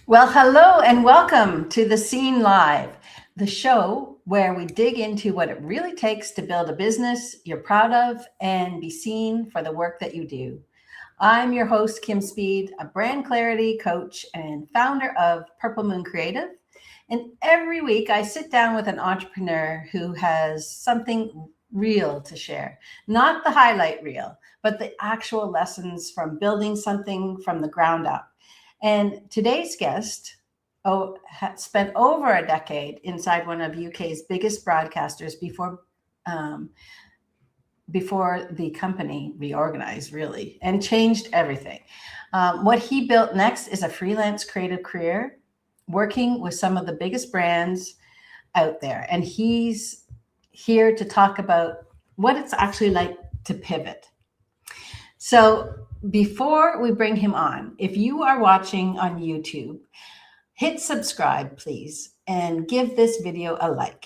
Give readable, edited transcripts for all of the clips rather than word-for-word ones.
Well, hello and welcome to The Scene Live, the show where we dig into what it really takes to build a business you're proud of and be seen for the work that you do. I'm your host, Kim Speed, a brand clarity coach and founder of Purple Moon Creative. And every week I sit down with an entrepreneur who has something real to share, not the highlight reel, but the actual lessons from building something from the ground up. And today's guest spent over a decade inside one of UK's biggest broadcasters um, before the company reorganized, really, and changed everything. What he built next is a freelance creative career, working with some of the biggest brands out there. And he's here to talk about what it's actually like to pivot. So before we bring him on, if you are watching on YouTube, hit subscribe, please, and give this video a like.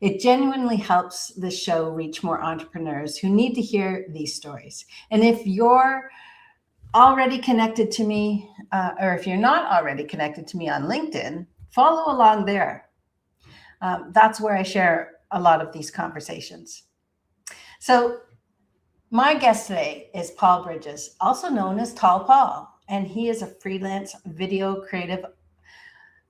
It genuinely helps the show reach more entrepreneurs who need to hear these stories. And if you're already connected to me, or if you're not already connected to me on LinkedIn, follow along there. That's where I share a lot of these conversations. So my guest today is Paul Bridges, also known as Tall Paul, and he is a freelance video creative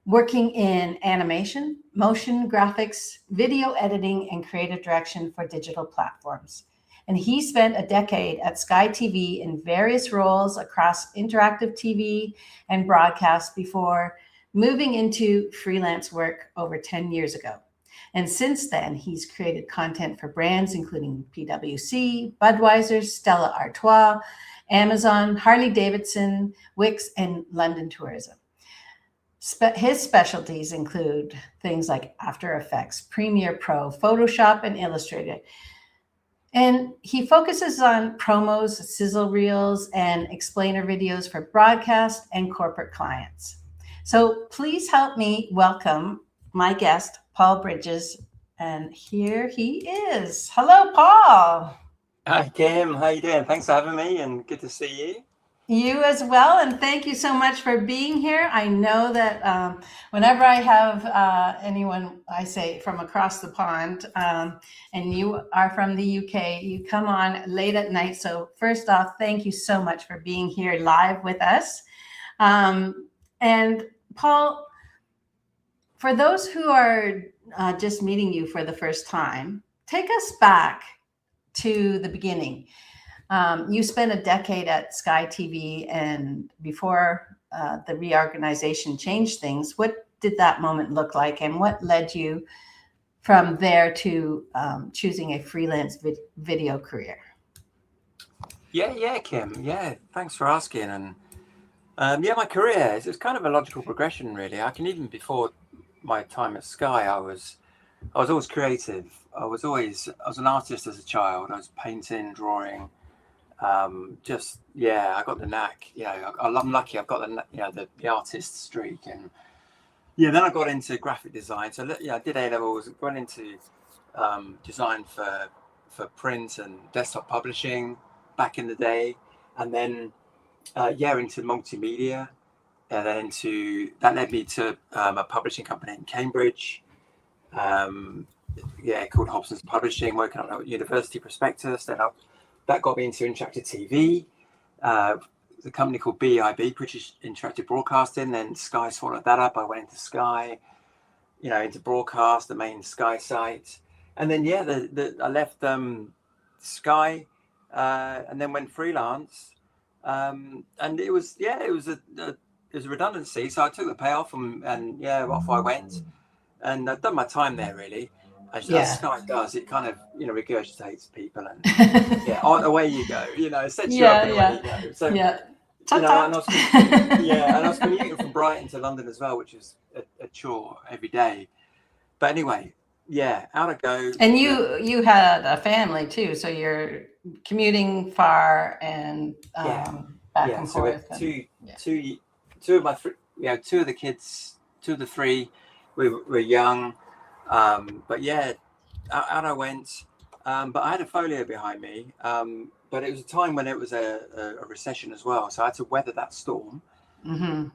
working in animation, motion graphics, video editing, and creative direction for digital platforms. And he spent a decade at Sky TV in various roles across interactive TV and broadcast before moving into freelance work over 10 years ago. And since then, he's created content for brands including PwC, Budweiser, Stella Artois, Amazon, Harley Davidson, Wix, and London Tourism. His specialties include things like After Effects, Premiere Pro, Photoshop, and Illustrator. And he focuses on promos, sizzle reels, and explainer videos for broadcast and corporate clients. So please help me welcome my guest, Paul Bridges. And here he is. Hello, Paul. Hi, Kim. How you doing? Thanks for having me and good to see you. You as well, and thank you so much for being here. I know that whenever I have anyone, I say from across the pond, and you are from the UK, you come on late at night. So first off, thank you so much for being here live with us. And Paul, for those who are just meeting you for the first time, take us back to the beginning. You spent a decade at Sky TV, and before the reorganization changed things, what did that moment look like, and what led you from there to choosing a freelance video career? Yeah, Kim. Yeah, thanks for asking. And yeah, my career is kind of a logical progression, really. I can even before my time at Sky, I was always creative. I was an artist as a child. I was painting, drawing. I got the knack. I'm lucky. I've got the artist streak, and then I got into graphic design. So I did A levels, went into design for print and desktop publishing back in the day, and then into multimedia, and then that led me to a publishing company in Cambridge. Called Hobson's Publishing, working on a university prospectus. That got me into interactive TV. The company called BIB, British Interactive Broadcasting. Then Sky swallowed that up. I went into Sky, into broadcast, the main Sky site. And then I left Sky, and then went freelance. And it was a redundancy. So I took the payoff and off I went. And I've done my time there, really. As Sky does, it kind of regurgitates people, and away you go. It sets you up and away you go. So and I was commuting from Brighton to London as well, which is a chore every day. But anyway, out I go. And you had a family too, so you're commuting far and back and forth. Two of my two of the kids, two of the three, were young. But out I went. But I had a folio behind me. But it was a time when it was a recession as well. So I had to weather that storm. Mm-hmm.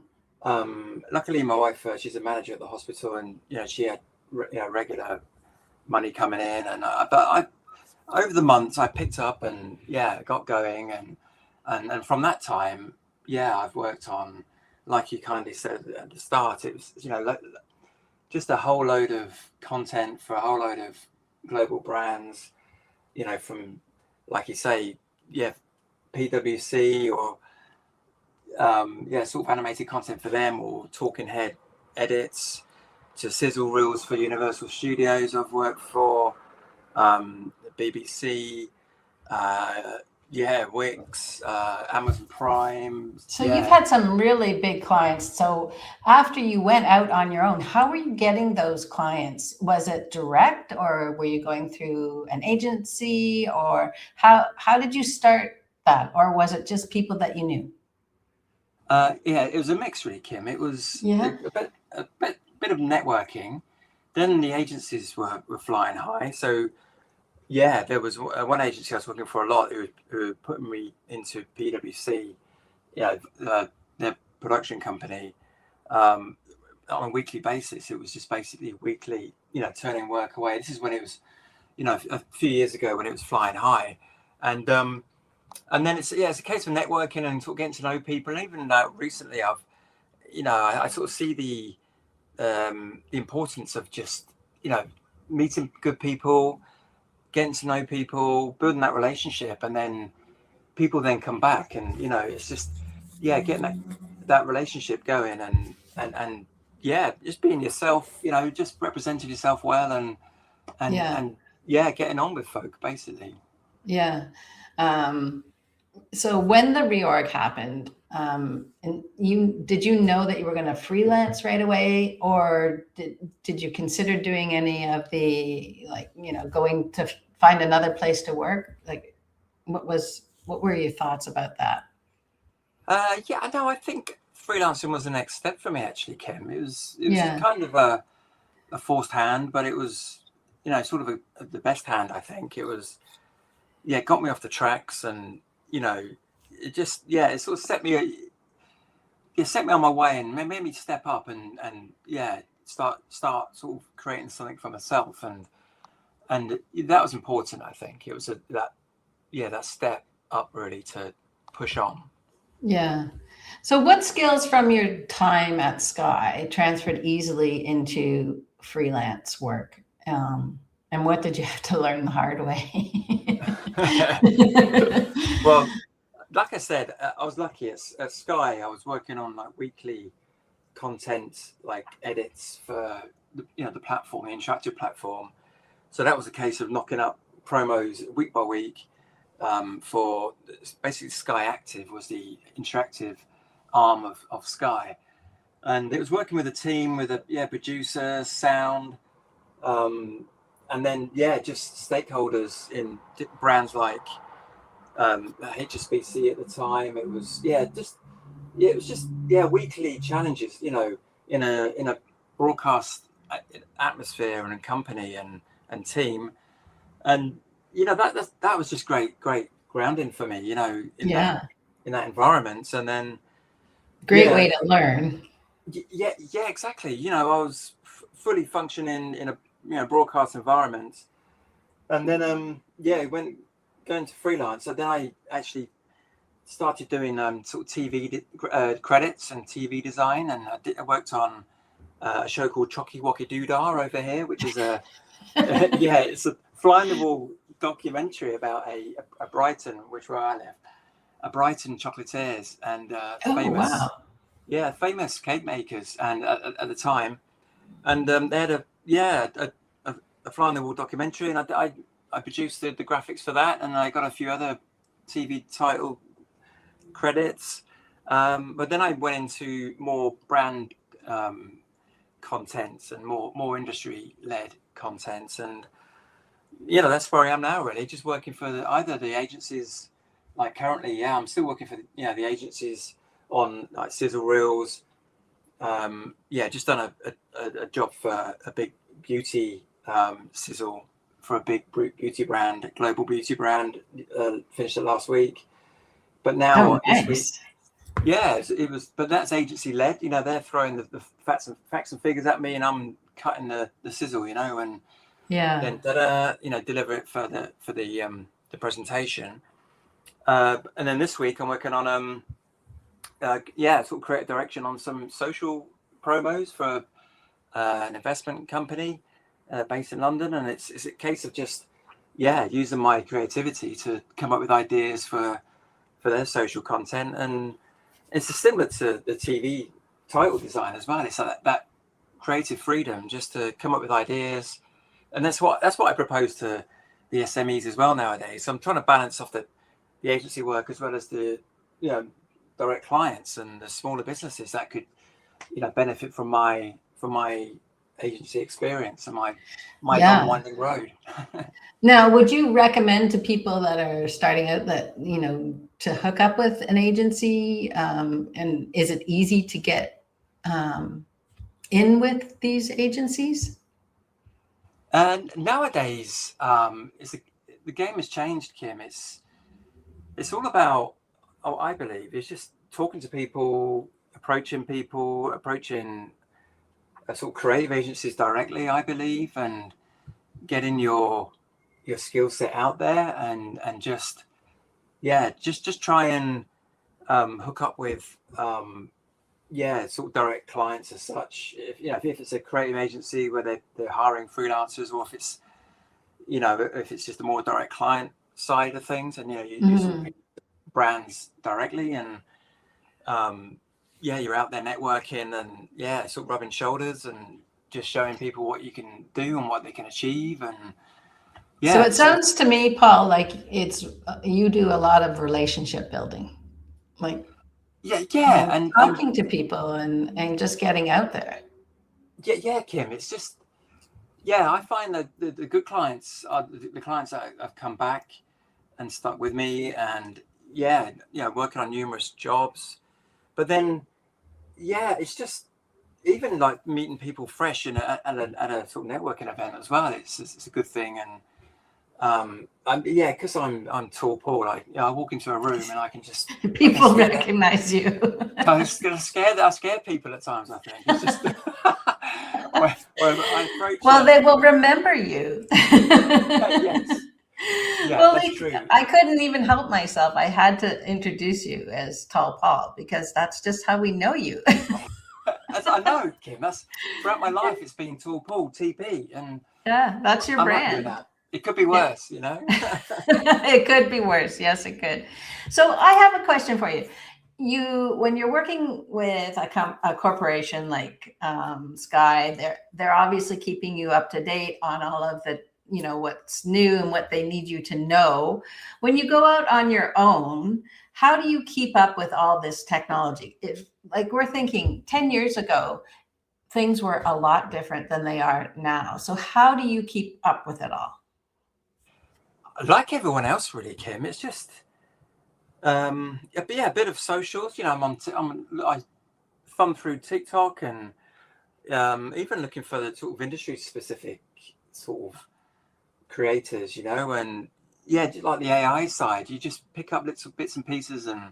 Luckily, my wife, she's a manager at the hospital, and she had regular money coming in, and but over the months I picked up and got going, and from that time, I've worked on, like you kindly said at the start, it was just a whole load of content for a whole load of global brands, from, like you say, PwC, or sort of animated content for them, or talking head edits, to sizzle reels for Universal Studios. I've worked for the BBC, Wix, Amazon Prime. So you've had some really big clients. So after you went out on your own, how were you getting those clients? Was it direct, or were you going through an agency, or how did you start that? Or was it just people that you knew? It was a mix, really, Kim. It was a bit of networking. Then the agencies were flying high. So there was one agency I was working for a lot who were putting me into PwC, their production company, on a weekly basis. It was just basically weekly, turning work away. This is when it was, a few years ago, when it was flying high, and then it's a case of networking and sort of getting to know people. And even recently, I sort of see the importance of just meeting good people, getting to know people, building that relationship, and then people then come back, and it's just getting that relationship going, and just being yourself, just representing yourself well, and getting on with folk, basically. So when the reorg happened, and did you know that you were going to freelance right away, or did you consider doing any of the, going to find another place to work? Like, what were your thoughts about that? I think freelancing was the next step for me, actually, Kim. It was kind of a forced hand, but it was sort of the best hand. I think it was got me off the tracks, and it just it sort of set me on my way, and made me step up and start sort of creating something for myself, and that was important. I think it was that step up, really, to push on. So what skills from your time at Sky transferred easily into freelance work, and what did you have to learn the hard way? Well, like I said, I was lucky at Sky. I was working on weekly content, edits for the platform, the interactive platform. So that was a case of knocking up promos week by week, for basically Sky Active was the interactive arm of Sky, and it was working with a team with a producer, sound, and then just stakeholders in brands like HSBC at the time. It was weekly challenges, in a broadcast atmosphere and a company and team, and that was just great grounding for me, in that environment. And then great way to learn. Exactly. I was fully functioning in a broadcast environment, and then when going to freelance, so then I actually started doing sort of TV credits and TV design, and I worked on a show called Chocky Wocky Doodah over here, which is it's a fly in the wall documentary about a Brighton, which where I live, a Brighton chocolatiers, and famous cake makers, and at the time, and they had a fly in the wall documentary, and I produced the graphics for that, and I got a few other TV title credits, but then I went into more brand content and more industry led content, and that's where I am now, really, just working for either the agencies. Like currently, I'm still working for the agencies on sizzle reels. Just done a job for a big beauty sizzle for a big beauty brand, a global beauty brand. Finished it last week, but now this week, Yeah, it was, but that's agency led. You know, they're throwing the facts and figures at me, and I'm cutting the sizzle. You know, and Yeah. then deliver it for the presentation. And then this week I'm working on sort of creative direction on some social promos for an investment company based in London, and it's a case of just using my creativity to come up with ideas for their social content. And it's similar to the TV title design as well. It's like that creative freedom just to come up with ideas, and that's what I propose to the SMEs as well nowadays. So I'm trying to balance off the agency work as well as the direct clients and the smaller businesses that could benefit from my agency experience and my long Yeah. winding road. Now, would you recommend to people that are starting out that, to hook up with an agency? And is it easy to get in with these agencies? And nowadays, the game has changed, Kim. It's all about, I believe, it's just talking to people, approaching sort of creative agencies directly, I believe, and getting your skill set out there, and just try and hook up with sort of direct clients as such. If it's a creative agency where they're hiring freelancers, or if it's just a more direct client side of things, and you sort of pick brands directly, and you're out there networking, and sort of rubbing shoulders and just showing people what you can do and what they can achieve. And So it sounds to me, Paul, like you do a lot of relationship building, like and talking to people and just getting out there. Kim, it's just I find that the good clients are the clients that have come back and stuck with me, and working on numerous jobs. But then it's just even like meeting people fresh and at a sort of networking event as well. It's a good thing. And because I'm tall, Paul. I walk into a room and I can just people recognize you. I scare people at times. I think it's just well, they will remember you. Yes. Yeah, well, that's true. I couldn't even help myself. I had to introduce you as Tall Paul because that's just how we know you. As I know, Kim, that's throughout my life. It's been Tall Paul, TP, and that's your brand. That. It could be worse, It could be worse. Yes, it could. So I have a question for you. When you're working with a corporation like Sky, they're obviously keeping you up to date on all of the what's new and what they need you to know. When you go out on your own, how do you keep up with all this technology? If like we're thinking 10 years ago, things were a lot different than they are now. So how do you keep up with it all? Like everyone else, really, Kim. It's just a bit of socials. I thumb through TikTok, and even looking for the sort of industry specific sort of creators, and like the AI side, you just pick up little bits and pieces and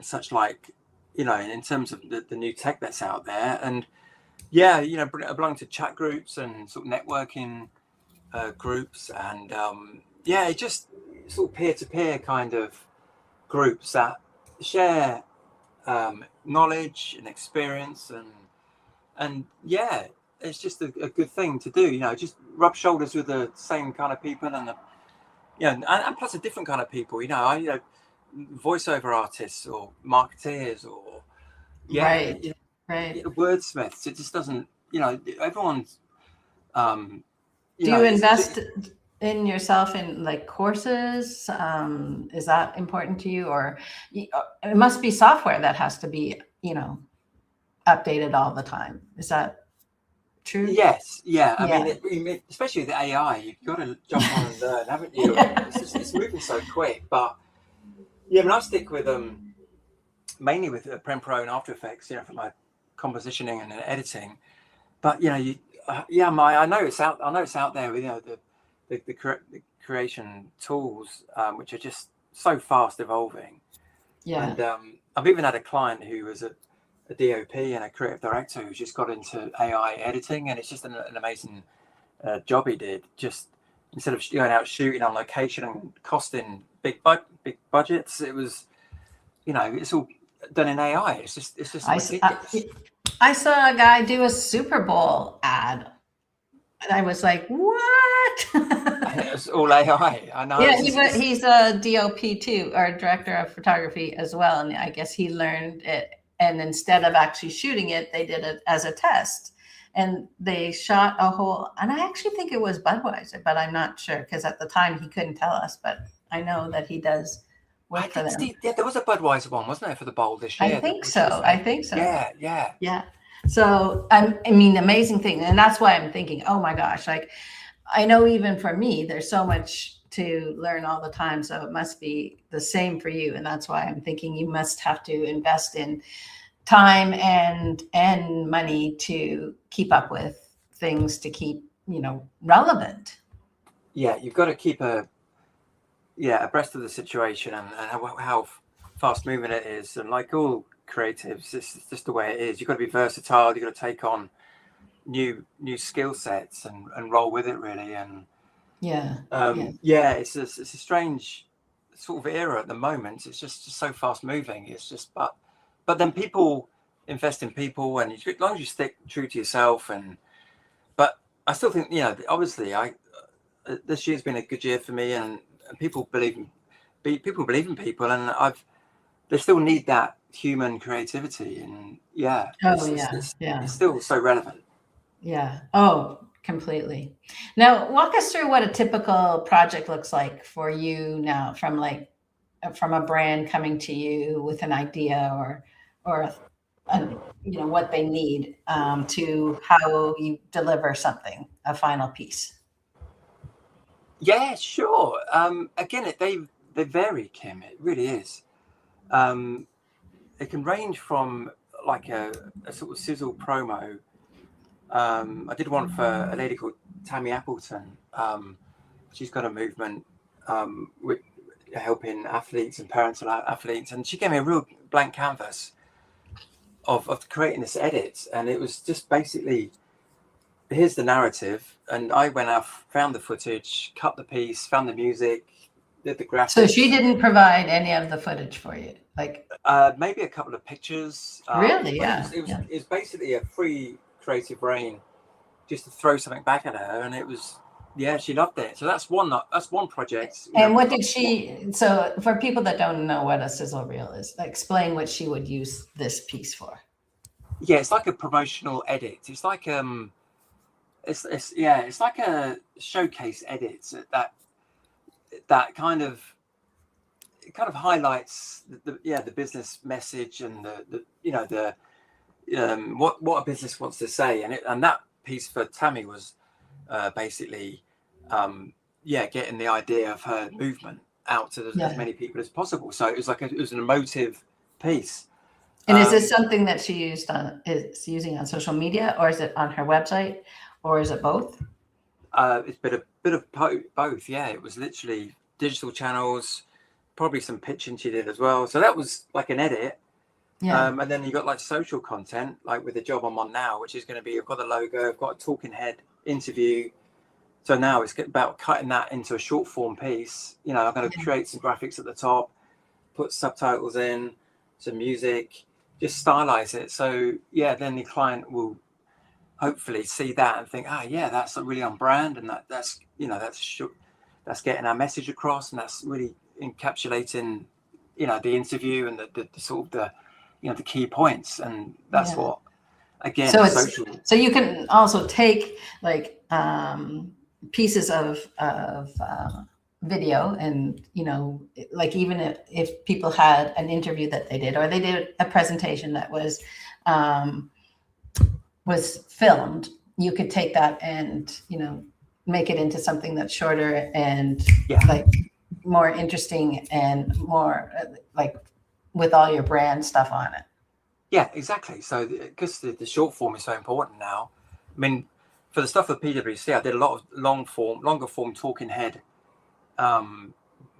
such, like in terms of the new tech that's out there. And I belong to chat groups and sort of networking groups, and it just sort of peer-to-peer kind of groups that share knowledge and experience, and it's just a good thing to do. Just rub shoulders with the same kind of people, and and plus a different kind of people. Voiceover artists or marketeers or right. wordsmiths. It just doesn't. Everyone's. Do you invest in yourself in like courses? Is that important to you, or it must be software that has to be updated all the time? Is that true? Yes. Yeah. I mean, especially with AI, you've got to jump on and learn, haven't you? It's moving so quick. But I stick with mainly with Premiere Pro and After Effects, for my compositioning and editing. But I know it's out there with the creation tools, which are just so fast evolving. Yeah. And I've even had a client who was a DOP and a creative director who's just got into AI editing, and it's just an amazing job he did. Just instead of going out shooting on location and costing big budgets, it was, it's all done in AI. It's just ridiculous. I saw a guy do a Super Bowl ad, and I was like, "What?" It's all AI. I know. Yeah, he's a DOP too, or director of photography as well, and I guess he learned it. And instead of actually shooting it, they did it as a test, and they shot a whole. And I actually think it was Budweiser, but I'm not sure because at the time he couldn't tell us. But I know that he does work for them. Yeah, there was a Budweiser one, wasn't there, for the bowl this year? I think so. Yeah. So I mean, amazing thing, and that's why I'm thinking, oh my gosh, like I know even for me, there's so much to learn all the time. So it must be the same for you, and that's why I'm thinking you must have to invest in time and money to keep up with things to keep relevant. Yeah, you've got to keep abreast of the situation and how fast moving it is, and like all creatives, it's just the way it is. You've got to be versatile. You've got to take on new skill sets and roll with it, really. And it's a strange sort of era at the moment. It's just so fast moving. It's just but then people invest in people, and as long as you stick true to yourself. But I still think, obviously this year's been a good year for me, and people believe in people, and they still need that human creativity, and it's still so relevant. Yeah. Oh, completely. Now, walk us through what a typical project looks like for you now, from a brand coming to you with an idea or what they need to how you deliver something, a final piece. Yeah, sure. Again, they vary, Kim. It really is. It can range from like a sort of sizzle promo. I did one for a lady called Tammy Appleton. She's got a movement with helping athletes and parental athletes, and she gave me a real blank canvas of creating this edit, and it was just basically, here's the narrative, and I went out, found the footage, cut the piece, found the music, did the graphics. So she didn't provide any of the footage for you, like maybe a couple of pictures. Really? It was basically a free creative reign just to throw something back at her, and it was, she loved it. So that's one project. And what did she, so for people that don't know what a sizzle reel is, explain what she would use this piece for. Yeah, it's like a promotional edit. It's like it's like a showcase edit that kind of highlights the business message and what a business wants to say, and that piece for Tammy was basically getting the idea of her movement out to as many people as possible. So it was an emotive piece. And is this something that she is using on social media, or is it on her website, or is it both? It's been a bit of both. Yeah, it was literally digital channels, probably some pitching she did as well. So that was like an edit. Yeah. And then you got like social content, like with the job I'm on now, which is going to be, I've got the logo, I've got a talking head interview. So now it's about cutting that into a short form piece. I'm going to create some graphics at the top, put subtitles in, some music, just stylize it. So then the client will hopefully see that and think, that's really on brand, and that's getting our message across, and that's really encapsulating, the interview and the sort of the key points, and that's what, again, so social. So you can also take like pieces of video, and like even if people had an interview that they did, or they did a presentation that was filmed, you could take that and make it into something that's shorter and like more interesting and more like with all your brand stuff on it. Yeah, exactly. So because the short form is so important now. I mean, for the stuff with PwC, I did a lot of longer form talking head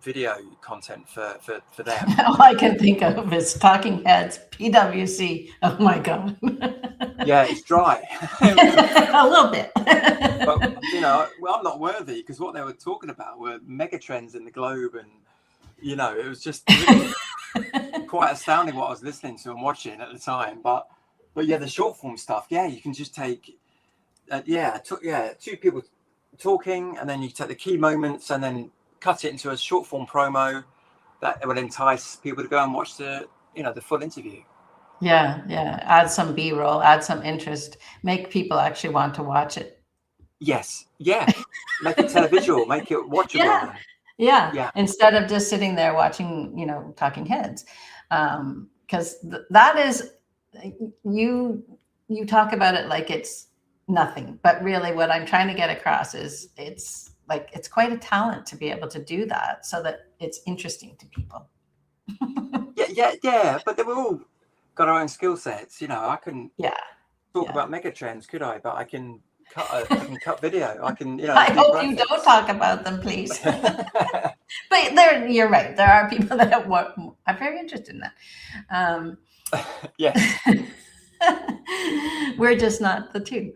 video content for them. All I can think of is Talking Heads, PwC. Oh my God. Yeah, it's dry. A little bit. But, you know, well, I'm not worthy, because what they were talking about were mega trends in the globe, and, you know, it was just really quite astounding what I was listening to and watching at the time. But yeah, the short form stuff, yeah, you can just take, two people talking, and then you take the key moments and then cut it into a short form promo that would entice people to go and watch the full interview. Yeah. Add some B-roll, add some interest, make people actually want to watch it. Yes. Yeah. Make it televisual, make it watchable. Yeah. Instead of just sitting there watching, Talking Heads. Because that is, you talk about it like it's nothing, but really what I'm trying to get across is it's quite a talent to be able to do that so that it's interesting to people. Yeah. But they were all got our own skill sets. I can talk about mega trends, could I? But I can cut video. I can, I hope you don't talk about them, please. But you're right. There are people that are very interested in that. Yes. We're just not the two.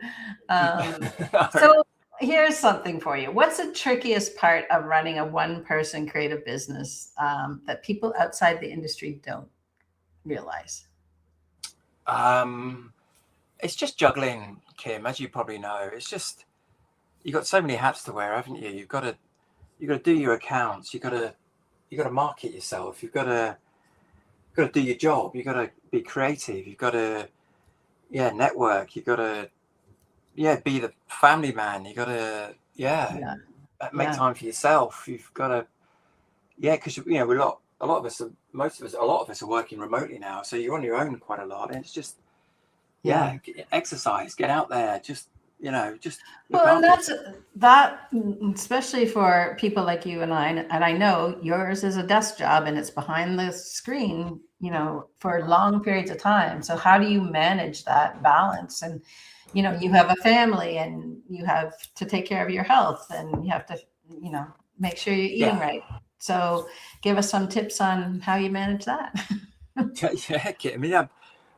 So here's something for you. What's the trickiest part of running a one-person creative business that people outside the industry don't realize? It's just juggling, Kim, as you probably know. It's just, you've got so many hats to wear, haven't you? You've got to do your accounts. You've got to market yourself. You've got to do your job. You've got to be creative. You've got to network. You've got to be the family man. You've got to make time for yourself. You've got to because a lot of us are working remotely now, so you're on your own quite a lot, and it's just exercise, get out there, just and that's that, especially for people like you and I know yours is a desk job and it's behind the screen, for long periods of time. So how do you manage that balance? And you have a family and you have to take care of your health, and you have to make sure you're eating right. So give us some tips on how you manage that.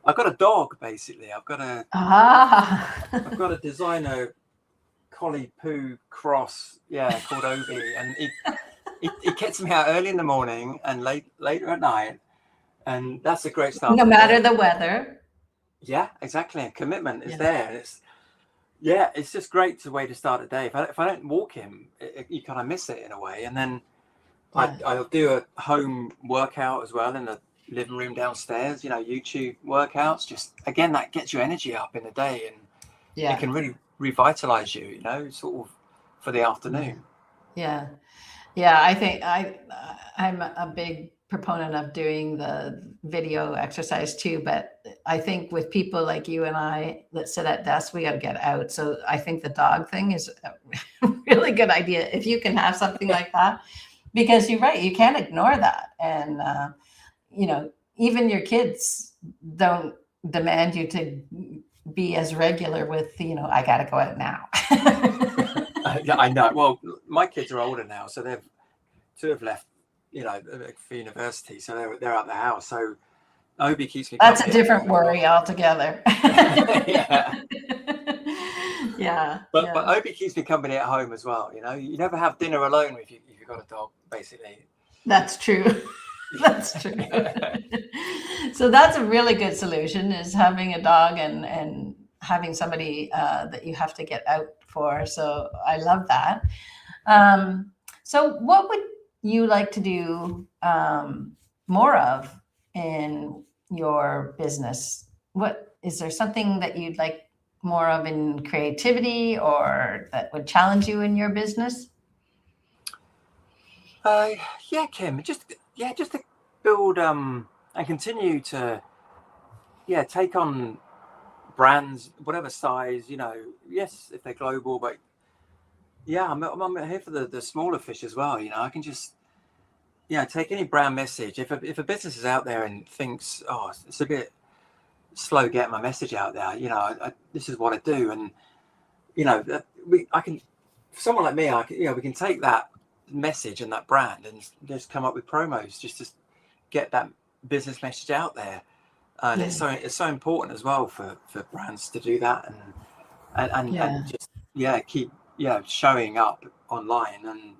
I've got a dog, basically. I've got a designer collie poo cross, called Obi, and he gets me out early in the morning and later at night, and that's a great start. No matter the weather. Yeah, exactly. Commitment is there, and it's just great to way to start a day. If I don't walk him, you kind of miss it in a way, and then I'll do a home workout as well in the living room downstairs, YouTube workouts. Just again, that gets your energy up in the day, and it can really revitalize you, sort of for the afternoon. I think I'm a big proponent of doing the video exercise too, but I think with people like you and I that sit at desks, we got to get out. So I think the dog thing is a really good idea if you can have something like that, because you're right, you can't ignore that. And even your kids don't demand you to be as regular with, I got to go out now. I know. Well, my kids are older now, so two have left, for university, so they're out the house. So Obi keeps me. That's a different worry altogether. But Obi keeps me company at home as well. You never have dinner alone if you've got a dog, basically. That's true. That's true. So that's a really good solution, is having a dog and having somebody that you have to get out for. So I love that. So what would you like to do more of in your business? Is there something that you'd like more of in creativity, or that would challenge you in your business? Kim, just to build and continue to take on brands, whatever size, yes, if they're global, but I'm here for the smaller fish as well. I can just take any brand message. If a business is out there and thinks, it's a bit slow getting my message out there, this is what I do, and I can, for someone like me, we can take that message and that brand, and just come up with promos just to get that business message out there. And it's so important as well for brands to do that, and just keep showing up online and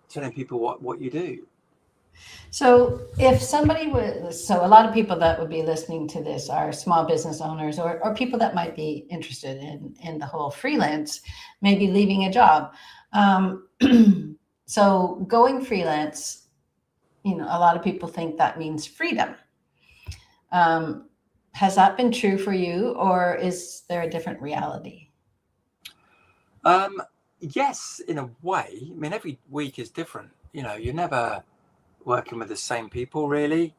telling people what you do. So if somebody was, so a lot of people that would be listening to this are small business owners or people that might be interested in the whole freelance, maybe leaving a job. So going freelance, a lot of people think that means freedom. Has that been true for you, or is there a different reality? Yes, in a way. I mean, every week is different. You're never working with the same people, really.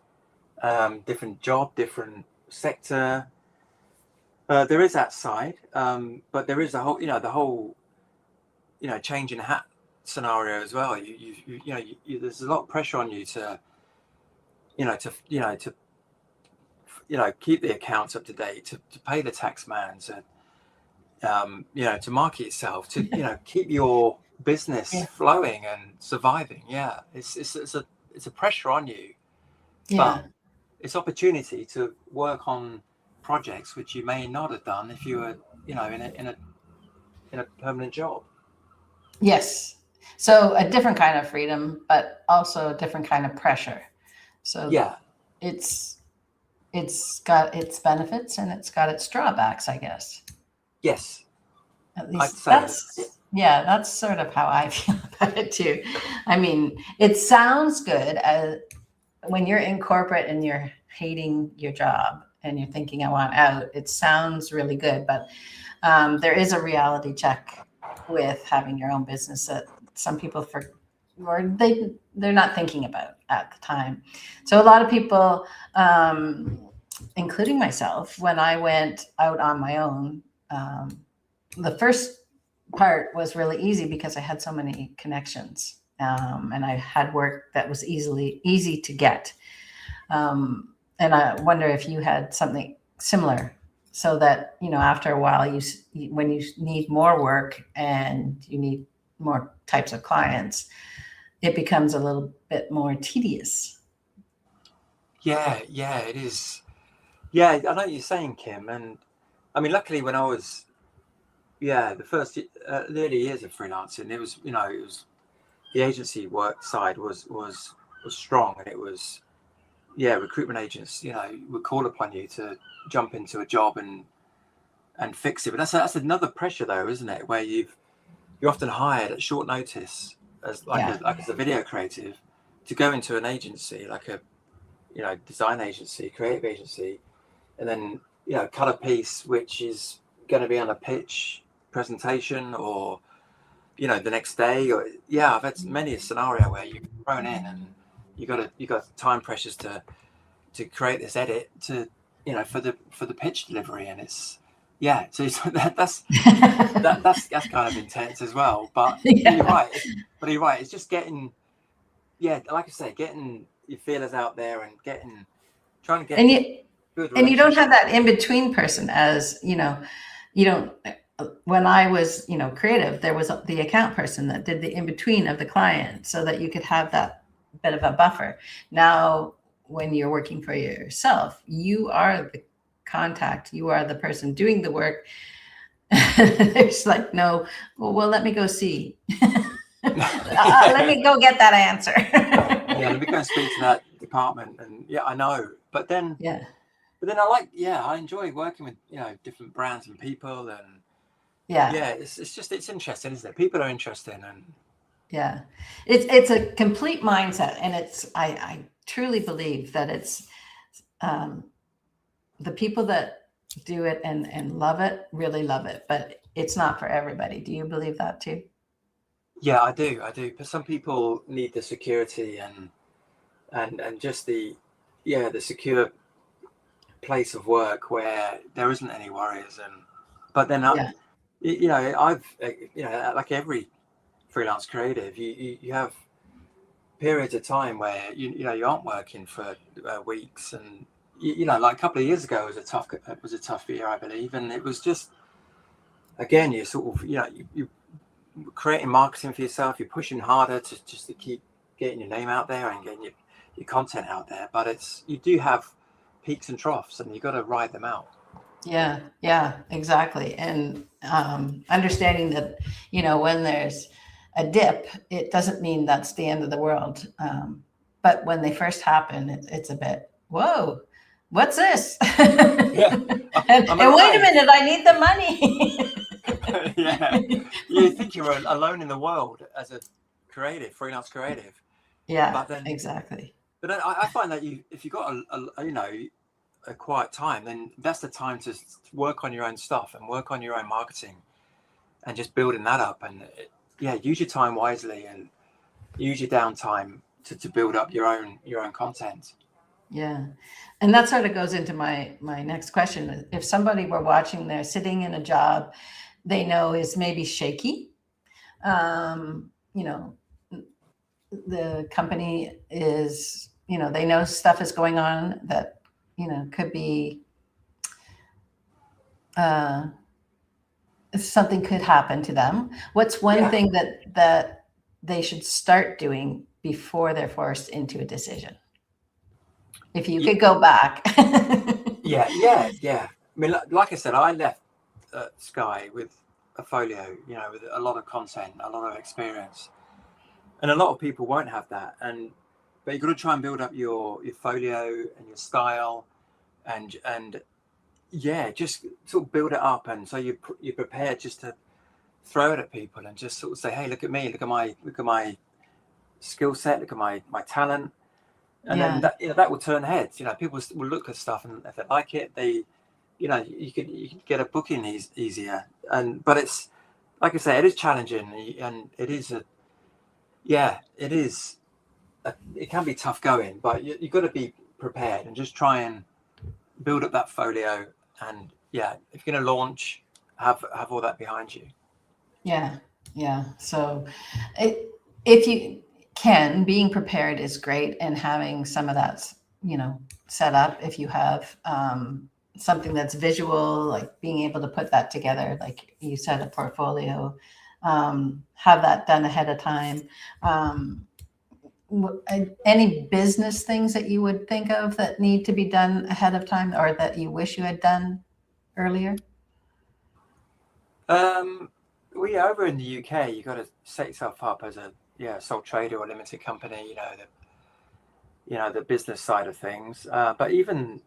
Different job, different sector. There is that side, but there is the whole changing hat scenario as well. There's a lot of pressure on you to keep the accounts up to date, to pay the tax man, to market yourself, to keep your business flowing and surviving. It's a pressure on you, but it's opportunity to work on projects which you may not have done if you were in a permanent job. Yes. So a different kind of freedom, but also a different kind of pressure. So it's got its benefits and it's got its drawbacks, I guess. Yes. At least that's sort of how I feel about it too. I mean, it sounds good as when you're in corporate and you're hating your job and you're thinking, I want out. It sounds really good, but there is a reality check with having your own business that some people they're not thinking about at the time. So a lot of people, including myself, when I went out on my own, the first part was really easy because I had so many connections, and I had work that was easy to get. And I wonder if you had something similar, so that, after a while, when you need more work and you need more types of clients, it becomes a little bit more tedious. Yeah, it is. Yeah, I know what you're saying, Kim. And I mean, luckily when I was, the first, the early years of freelancing, it was the agency work side was strong, and it was, recruitment agents, would call upon you to jump into a job and fix it. But that's another pressure though, isn't it? Where you're often hired at short notice as as a video creative to go into an agency, like a design agency, creative agency, and then cut a piece which is going to be on a pitch presentation or the next day. Or I've had many a scenario where you're thrown in and you got time pressures to create this edit to for the pitch delivery, and it's so that's kind of intense as well. But you're right. It's just getting like I say, getting your feelers out there and trying to get good. And you don't have that in between person, as you don't. When I was creative, there was the account person that did the in between of the client, so that you could have that bit of a buffer. Now, when you're working for yourself, you are the contact, you are the person doing the work. It's like, no, well, let me go see. Let me go get that answer. Let me go and speak to that department. And I know, but then I enjoy working with different brands and people, and it's interesting, isn't it? People are interesting, and it's a complete mindset, and I truly believe that it's the people that do it and love it, really love it, but it's not for everybody. Do you believe that too? Yeah, I do. But some people need the security and just the secure place of work where there isn't any worries. But then I've like every freelance creative, you have periods of time where you aren't working for weeks, and like a couple of years ago was a tough year, I believe, and it was just, again, you sort of you creating marketing for yourself. You're pushing harder to keep getting your name out there and getting your content out there. But you do have peaks and troughs, and you got to ride them out. Yeah, exactly. And understanding that, when there's a dip, it doesn't mean that's the end of the world. But when they first happen, it's a bit, whoa, what's this? Yeah, and I'm wait a alive. minute, I need the money. Yeah, you think you're alone in the world as a freelance creative. Yeah, But then, exactly. but then I find that if you've got a quiet time, then that's the time to work on your own stuff and work on your own marketing and just building that up. And use your time wisely and use your downtime to build up your own content. Yeah. And that sort of goes into my next question. If somebody were watching, they're sitting in a job they know is maybe shaky, the company is, they know stuff is going on that, could be, something could happen to them. What's one thing that they should start doing before they're forced into a decision? If you could go back. Yeah. I mean, like I said, I left Sky with a folio, with a lot of content, a lot of experience, and a lot of people won't have that. But you've got to try and build up your folio and your style, and just sort of build it up, and so you're prepared just to throw it at people and just sort of say, hey, look at me, look at my skill set, look at my talent. And then that will turn heads. People will look at stuff, and if they like it, you can get a booking easier. But it's, like I say, it is challenging, and it can be tough going. But you've got to be prepared and just try and build up that folio. And if you're going to launch, have all that behind you. Yeah. So, if you can, being prepared is great, and having some of that, set up. If you have something that's visual, like being able to put that together, like you said, a portfolio, have that done ahead of time. Any business things that you would think of that need to be done ahead of time, or that you wish you had done earlier? Over in the UK, you've got to set yourself up as a sole trader or limited company. The business side of things. But even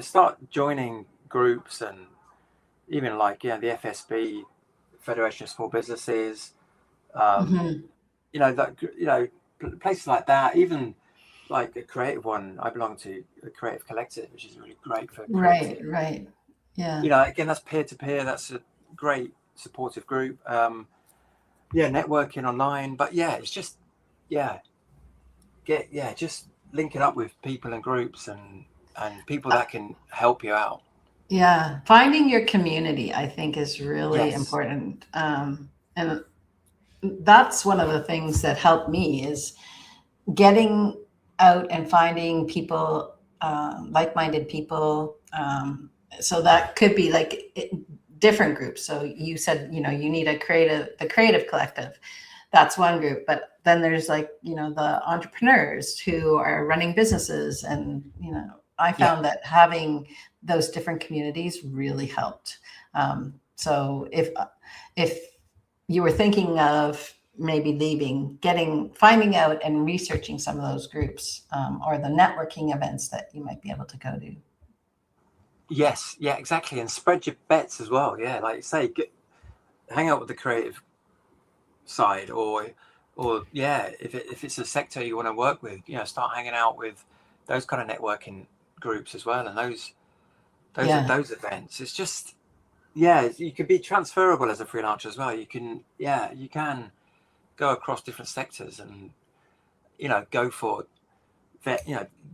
start joining groups, and even like the FSB, Federation of Small Businesses. Places like that. Even like a creative one. I belong to a creative collective, which is really great for creative. Right. Yeah. Again, that's peer to peer. That's a great supportive group. Networking online. But it's just just linking up with people and groups and people that can help you out. Yeah, finding your community, I think, is really important. And that's one of the things that helped me, is getting out and finding people, like-minded people. So that could be like different groups. So you said, you need the creative collective. That's one group. But then there's the entrepreneurs who are running businesses. And, I found that having those different communities really helped. So if you were thinking of maybe leaving, finding out and researching some of those groups, or the networking events that you might be able to go to. Yes, exactly. And spread your bets as well. Yeah, like say, hang out with the creative side, or if it's a sector you want to work with, start hanging out with those kind of networking groups as well, and those events. It's just you can be transferable as a freelancer as well. You can go across different sectors and go for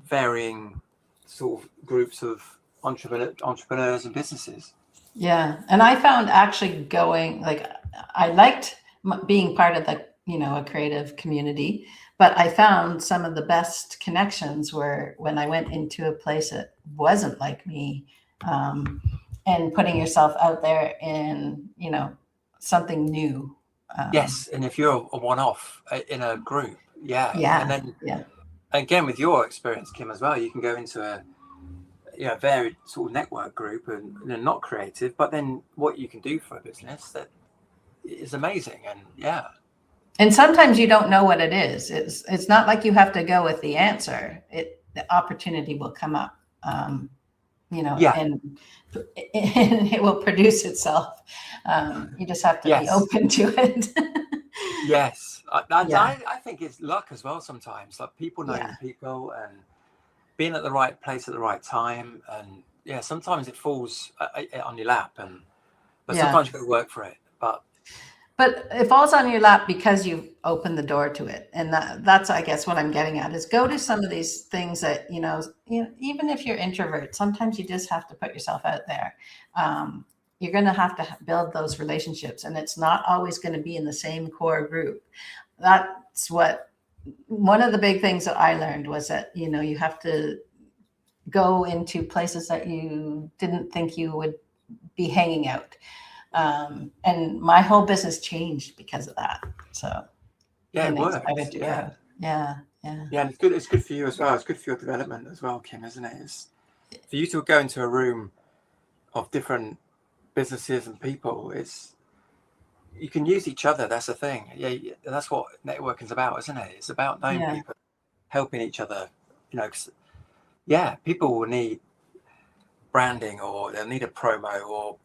varying sort of groups of entrepreneurs and businesses. And I found actually I liked being part of the a creative community, but I found some of the best connections were when I went into a place that wasn't like me, and putting yourself out there in something new, Yes, and if you're a one-off in a group, and Yeah, then yeah, again with your experience, Kim, as well, you can go into a varied sort of network group and not creative, but then what you can do for a business that is amazing, and and sometimes you don't know what it is. It's not like you have to go with the answer. The opportunity will come up, yeah, and it will produce itself. You just have to be yes, open to it. yes. Yeah, I think it's luck as well sometimes, like people yeah, knowing people and being at the right place at the right time, and sometimes it falls on your lap, but yeah. sometimes you got to work for it. But it falls on your lap because you've opened the door to it. And that's, I guess, what I'm getting at is go to some of these things that, even if you're introvert, sometimes you just have to put yourself out there. You're going to have to build those relationships, and it's not always going to be in the same core group. That's one of the big things that I learned was that, you have to go into places that you didn't think you would be hanging out. And my whole business changed because of that. So, Yeah, it and works. excited to grow. Yeah, yeah, Yeah, and it's good. It's good for you as well. It's good for your development as well, Kim, isn't it? It's for you to go into a room of different businesses and people. It's you can use each other. That's the thing. Yeah, that's what networking's about, isn't it? It's about knowing yeah. people, helping each other. 'Cause, people will need branding or they'll need a promo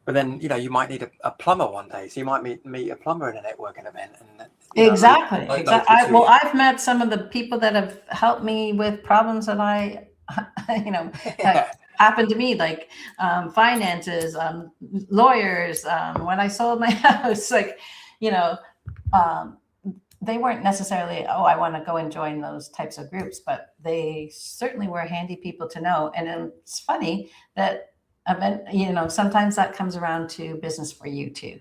but then you might need a plumber one day, so you might meet a plumber in a networking event, and Exactly. local to Well, you. I've met some of the people that have helped me with problems that that Yeah. happened to me, like finances, lawyers. When I sold my house, you know, um, they weren't necessarily, oh, I want to go and join those types of groups, but they certainly were handy people to know. And it's funny that sometimes that comes around to business for you too.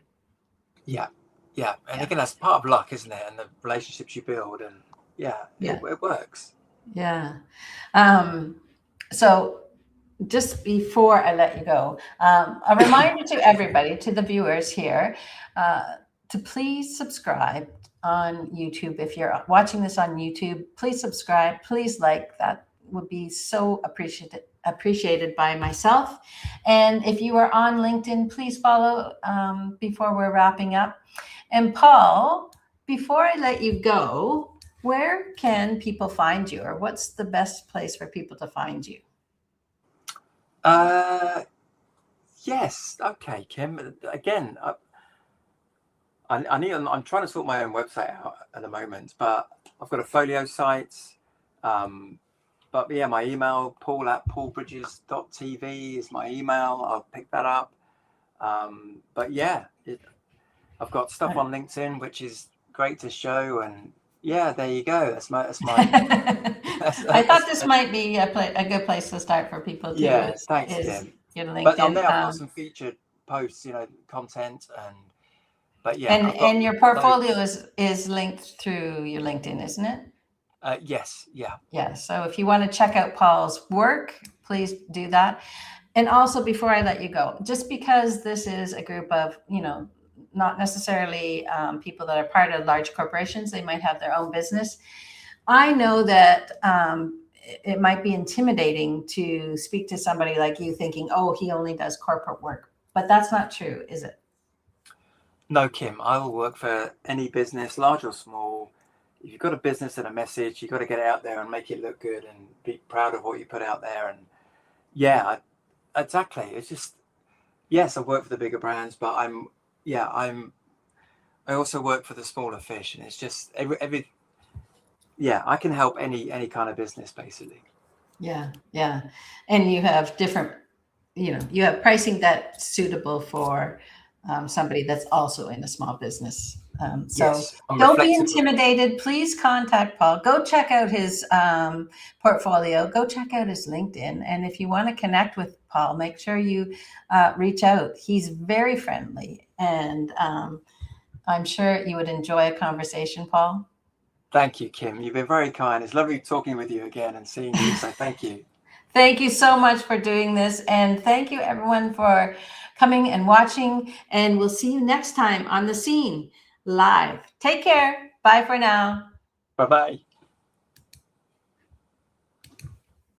Yeah, and Yeah. again, that's part of luck, isn't it? And the relationships you build, and Yeah. it works. Yeah. So just before I let you go, a reminder to everybody, to the viewers here, to please subscribe on YouTube. If you're watching this on YouTube, please subscribe. Please like. That would be so appreciated by myself. And if you are on LinkedIn, please follow before we're wrapping up. And Paul, before I let you go, where can people find you, or what's the best place for people to find you? Yes, okay, Kim. Again, I'm trying to sort my own website out at the moment, but I've got a folio site. But my email, paul@paulbridges.tv is my email. I'll pick that up. But I've got stuff on LinkedIn, which is great to show. And there you go. That's my. I thought this might be a good place to start for people too. Yeah, thanks, Is Kim. your But on LinkedIn, there, I've got some featured posts, content, but I've got and your portfolio loads. is linked through your LinkedIn, isn't it? Yes, yeah. Yeah. So if you want to check out Paul's work, please do that. And also, before I let you go, just because this is a group of, not necessarily people that are part of large corporations, they might have their own business. I know that it might be intimidating to speak to somebody like you thinking, oh, he only does corporate work, but that's not true, is it? No, Kim, I will work for any business, large or small. If you've got a business and a message, you've got to get it out there and make it look good and be proud of what you put out there. And exactly. It's just, yes, I work for the bigger brands, but I also work for the smaller fish, and it's just I can help any kind of business basically. Yeah, yeah. And you have different, you have pricing that's suitable for somebody that's also in a small business. So Yes, I'm don't be reflective. intimidated. Please contact Paul. Go check out his portfolio. Go check out his LinkedIn. And if you want to connect with Paul, make sure you reach out. He's very friendly. And I'm sure you would enjoy a conversation, Paul. Thank you, Kim. You've been very kind. It's lovely talking with you again and seeing you. So thank you. Thank you so much for doing this. And thank you, everyone, for coming and watching. And we'll see you next time on The Scene. live. Take care. Bye for now. Bye-bye.